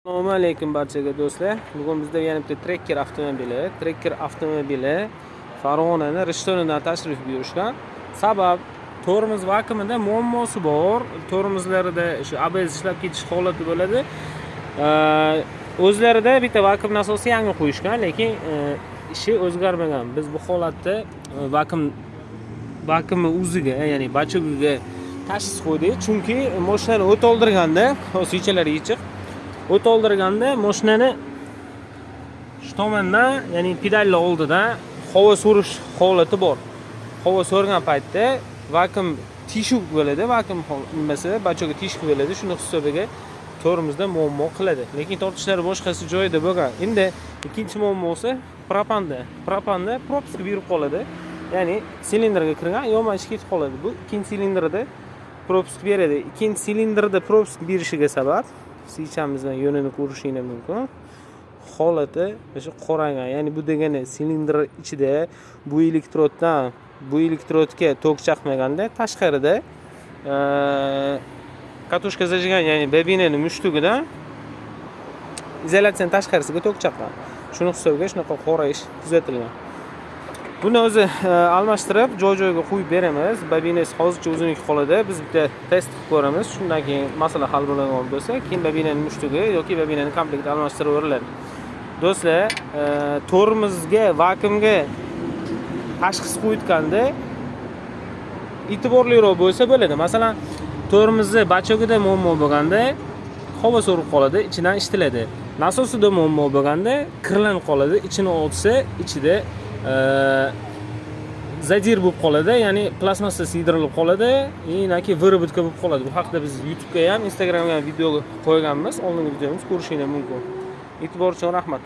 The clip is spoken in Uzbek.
Assalomu alaykum barchaga do'stlar. Bugun bizda yana bitta Tracker avtomobili Farg'onaning Rishtonidan tashrif buyurishgan. Sabab tormoz vakuumida muammosi bor. Tormozlarida shu ABS ishlab ketish holati bo'ladi. O'zlarida bitta vakuum nasosi yangi qo'yishgan, lekin ishi o'zgarmagan. Biz bu holatda vakuumni o'ziga, ya'ni bachogiga tashxis qo'ydik, chunki mashinani o't oldirganda, switchlari yichiq. O't oldirganda mashinani shu tomondan, ya'ni pedallar oldida havo so'rish holati bor. Havo so'rgan paytda vakuum teshik bo'ladi, vakuum nimasi bachoga teshik bo'ladi. Shuni hisobiga tormozda muammo qiladi. Lekin tortishlari boshqasi joyida bo'lgan. Endi ikkinchi muammosi propanda. Propanda propiska berib qoladi. Ya'ni silindrga kirgan, yonma ichga ketib qoladi. Bu ikkinchi silindrda propiska beradi. Ikkinchi silindrda propiska berishiga sabab switchamizdan yo'lini ko'rishingiz mumkin. Holati o'sha qoragan. Ya'ni bu degani silindr ichida bu elektrodga tok chaqmaganda tashqarida katushka zajigan, ya'ni bobinaning mushtug'idan izolyatsiyaning tashqarisiga tok chaqqan. Shuni hisobiga shunaqa qorayish kuzatilgan. Buni o'zi almashtirib joy-joyiga qo'yib beramiz. Bobinasi hozircha o'ziniki qoladi. Biz bitta test qilib ko'ramiz. Shundan keyin masala hal bo'ladigan bo'lsa, keyin bobinaning mushtug'i yoki bobinaning komplekti almashtirib yuboriladi. Do'stlar, tormozga, vakuumga tashxis qo'yitganda e'tiborliroq bo'lsa bo'ladi. Masalan, tormozni bachogida muammo bo'lganda havo so'rib qoladi, ichidan ishitiladi. Nasosida muammo bo'lganda kirlanib qoladi, ichini ochsa, ichida zadir bo'lib qoladi, ya'ni plastmassa siydirilib qoladi, yoki vyrobotka bo'lib qoladi. Bu haqida biz YouTube'ga ham, Instagramga ham video qo'yganmiz. Oldingi videomiz ko'rishingiz mumkin. E'tibor uchun rahmat.